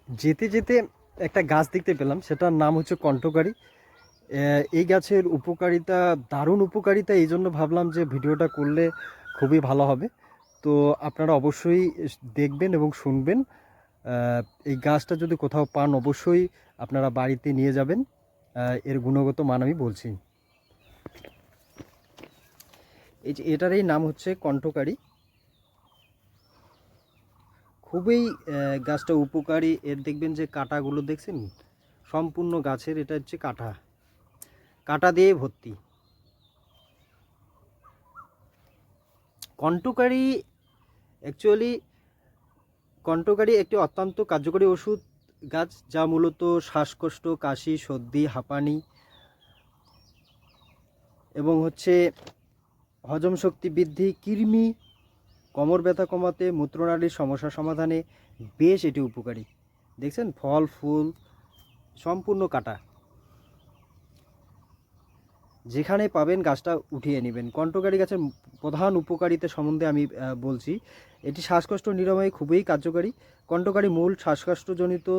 যেতে যেতে একটা গাছ দেখতে পেলাম, সেটার নাম হচ্ছে কণ্টকারী। এই গাছের উপকারিতা, দারুণ উপকারিতা, এই জন্য ভাবলাম যে ভিডিওটা করলে খুবই ভালো হবে। তো আপনারা অবশ্যই দেখবেন এবং শুনবেন। এই গাছটা যদি কোথাও পান অবশ্যই আপনারা বাড়িতে নিয়ে যাবেন। এর গুণগত মান আমি বলছি। এই যে এটারই নাম হচ্ছে কণ্টকারী। খুবই গাছটা উপকারী। এর দেখবেন যে কাঁটাগুলো দেখছেন, সম্পূর্ণ গাছের এটা হচ্ছে কাঁটা, কাঁটা দিয়ে ভর্তি। কণ্টকারী অ্যাকচুয়ালি কণ্টকারী একটি অত্যন্ত কার্যকরী ওষুধ গাছ, যা মূলত শ্বাসকষ্ট, কাশি, সর্দি, হাঁপানি এবং হচ্ছে হজম শক্তি বৃদ্ধি, কৃমি, কোমর ব্যথা কমাতে, মূত্রনালীর সমস্যা সমাধানে বেশ এটি উপকারী। দেখছেন ফল ফুল সম্পূর্ণ কাটা। যেখানে পাবেন গাছটা উঠিয়ে নেবেন। কণ্টকারী গাছের প্রধান উপকারিতা সম্বন্ধে আমি বলছি। এটি শ্বাসকষ্ট নিরাময়ে খুবই কার্যকারী। কণ্টকারী মূল শ্বাসকষ্টজনিত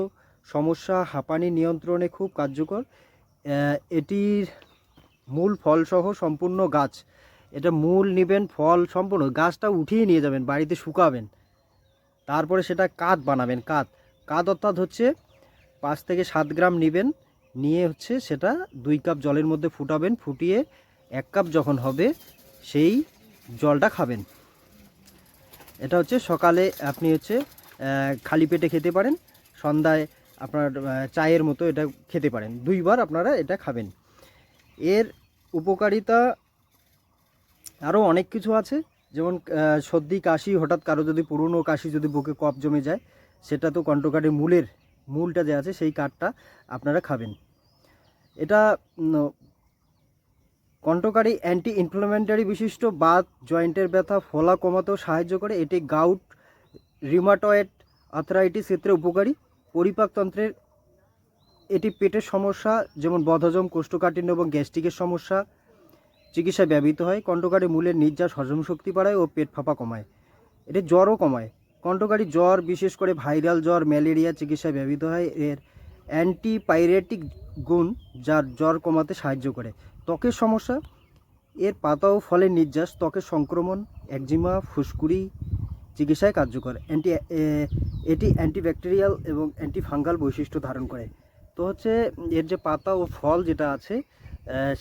সমস্যা, হাঁপানি নিয়ন্ত্রণে খুব কার্যকর। এটির মূল ফলসহ সম্পূর্ণ গাছ, এটা মূল নেবেন, ফল সম্পূর্ণ গাছটা উঠিয়ে নিয়ে যাবেন, বাড়িতে শুকাবেন, তারপরে সেটা কাঁধ বানাবেন। কাঁধ কাঁধ অর্থাৎ হচ্ছে 5 থেকে 7 গ্রাম নেবেন, নিয়ে হচ্ছে সেটা 2 কাপ জলের মধ্যে ফুটাবেন, ফুটিয়ে 1 কাপ যখন হবে সেই জলটা খাবেন। এটা হচ্ছে সকালে আপনি হচ্ছে খালি পেটে খেতে পারেন, সন্ধ্যায় আপনার চায়ের মতো এটা খেতে পারেন। 2 বার আপনারা এটা খাবেন। এর উপকারিতা আরও অনেক কিছু আছে, যেমন সর্দি কাশি, হঠাৎ কারো যদি পুরনো কাশি, যদি বুকে কফ জমে যায়, সেটা তো কণ্টকারীর মূলটা যে আছে সেই কাঠটা আপনারা খাবেন। এটা কণ্টকারী অ্যান্টি ইনফ্লামেটরি বিশিষ্ট, বাত, জয়েন্টের ব্যথা, ফোলা কমাতেও সাহায্য করে। এটি গাউট, রিউমাটয়েড আর্থ্রাইটিস ক্ষেত্রে উপকারী। পরিপাকতন্ত্রের, এটি পেটের সমস্যা যেমন বদহজম, কোষ্ঠকাঠিন্য এবং গ্যাস্ট্রিকের সমস্যা চিকিৎসায় ব্যবহৃত হয়। কণ্টকারী মূলের নির্যাস হজম শক্তি বাড়ায় ও পেট ফাঁপা কমায়। এটি জ্বরও কমায়। কণ্টকারী জ্বর, বিশেষ করে ভাইরাল জ্বর, ম্যালেরিয়া চিকিৎসায় ব্যবহৃত হয়। এর অ্যান্টিপাইরেটিক গুণ, যার জ্বর কমাতে সাহায্য করে। ত্বকের সমস্যা, এর পাতা ও ফলের নির্যাস ত্বকের সংক্রমণ, একজিমা, ফুসকুড়ি চিকিৎসায় কার্যকর। এটি অ্যান্টিব্যাকটেরিয়াল এবং অ্যান্টিফাঙ্গাল বৈশিষ্ট্য ধারণ করে। তো হচ্ছে এর যে পাতা ও ফল যেটা আছে,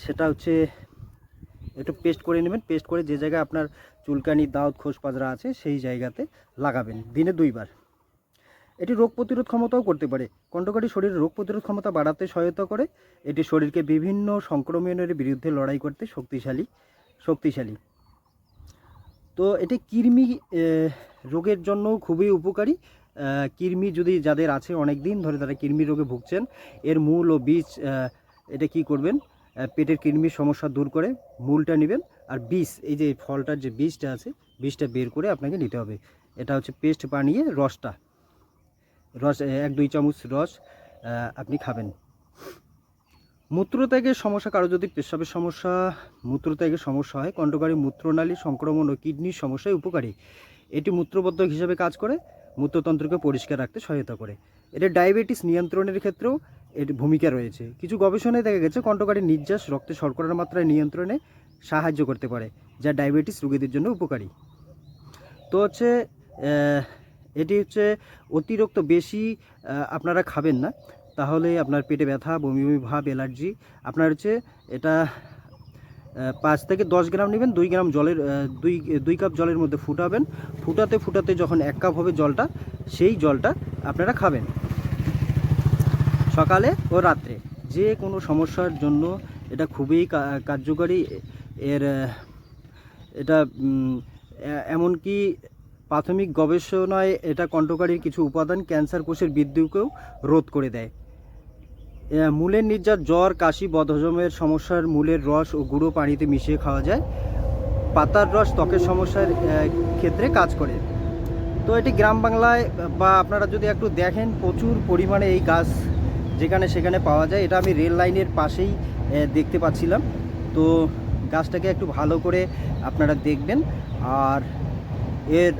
সেটা হচ্ছে একটু পেস্ট করে নেবেন। পেস্ট করে যে জায়গায় আপনার চুলকানি, দাঁত, খোসপাজরা আছে সেই জায়গাতে লাগাবেন দিনে 2 বার। এটি রোগ প্রতিরোধ ক্ষমতাও করতে পারে। কণ্টকারী শরীরের রোগ প্রতিরোধ ক্ষমতা বাড়াতে সহায়তা করে। এটি শরীরকে বিভিন্ন সংক্রমণের বিরুদ্ধে লড়াই করতে শক্তিশালী। তো এটি কৃমি রোগের জন্য খুবই উপকারী। কৃমি যদি যাদের আছে, অনেক দিন ধরে তারা কৃমি রোগে ভুগছেন, এর মূল ও বীজ, এটা কি করবেন, পেটের কৃমির সমস্যা দূর করে মূলটা নেবেন, আর বীজ, এই যে ফলটার যে বীজটা আছে, বীজটা বের করে আপনাকে নিতে হবে। এটা হচ্ছে পেস্ট বানিয়ে রস 1-2 চামচ রস আপনি খাবেন। মূত্রত্যাগের সমস্যা, কারো যদি পেশাবের সমস্যা, মূত্রত্যাগের সমস্যা হয়, কণ্টকারী মূত্রনালী সংক্রমণ ও কিডনির সমস্যায় উপকারী। এটি মূত্রবর্ধক হিসেবে কাজ করে, মূত্রতন্ত্রকে পরিষ্কার রাখতে সহায়তা করে। এটা ডায়াবেটিস নিয়ন্ত্রণের ক্ষেত্রেও এর ভূমিকা রয়েছে। কিছু গবেষণায় দেখা গেছে কণ্টকারী নির্যাস রক্তে শর্করার মাত্রা নিয়ন্ত্রণে সাহায্য করতে পারে, যা ডায়াবেটিস রোগীদের জন্য উপকারী। তো হচ্ছে এটি হচ্ছে অতিরিক্ত বেশি আপনারা খাবেন না, তাহলে আপনার পেটে ব্যথা, বমি বমি ভাব, অ্যালার্জি। আপনার হচ্ছে এটা 5 থেকে 10 গ্রাম নেবেন, 2 গ্রাম জলের 2 কাপ জলের মধ্যে ফুটাবেন। ফুটাতে যখন 1 কাপ হবে জলটা, সেই জলটা আপনারা খাবেন সকালে ও রাত্রে। যে কোনো সমস্যার জন্য এটা খুবই কার্যকরী। এর এটা এমনকি প্রাথমিক গবেষণায় এটা কণ্টকারীর কিছু উপাদান ক্যান্সার কোষের বৃদ্ধিকেও রোধ করে দেয়। মূলের নির্যাস, জ্বর, কাশি, বদহজমের সমস্যার মূলের রস ও গুঁড়ো পানিতে মিশিয়ে খাওয়া যায়। পাতার রস ত্বকের সমস্যার ক্ষেত্রে কাজ করে। তো এটি গ্রাম বাংলায় বা আপনারা যদি একটু দেখেন, প্রচুর পরিমাণে এই গাছ যেখানে সেখানে পাওয়া যায়। এটা আমি রেল লাইনের পাশেই দেখতে পাচ্ছিলাম। তো গাছটাকে একটু ভালো করে আপনারা দেখবেন। আর এর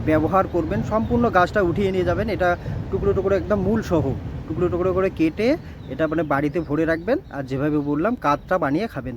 ব্যবহার করবেন। সম্পূর্ণ গাছটা উঠিয়ে নিয়ে যাবেন, এটা টুকরো টুকরো একদম মূল সহ টুকরো টুকরো করে কেটে এটা মানে বাড়িতে ভরে রাখবেন, আর যেভাবে বললাম কাঠটা বানিয়ে খাবেন।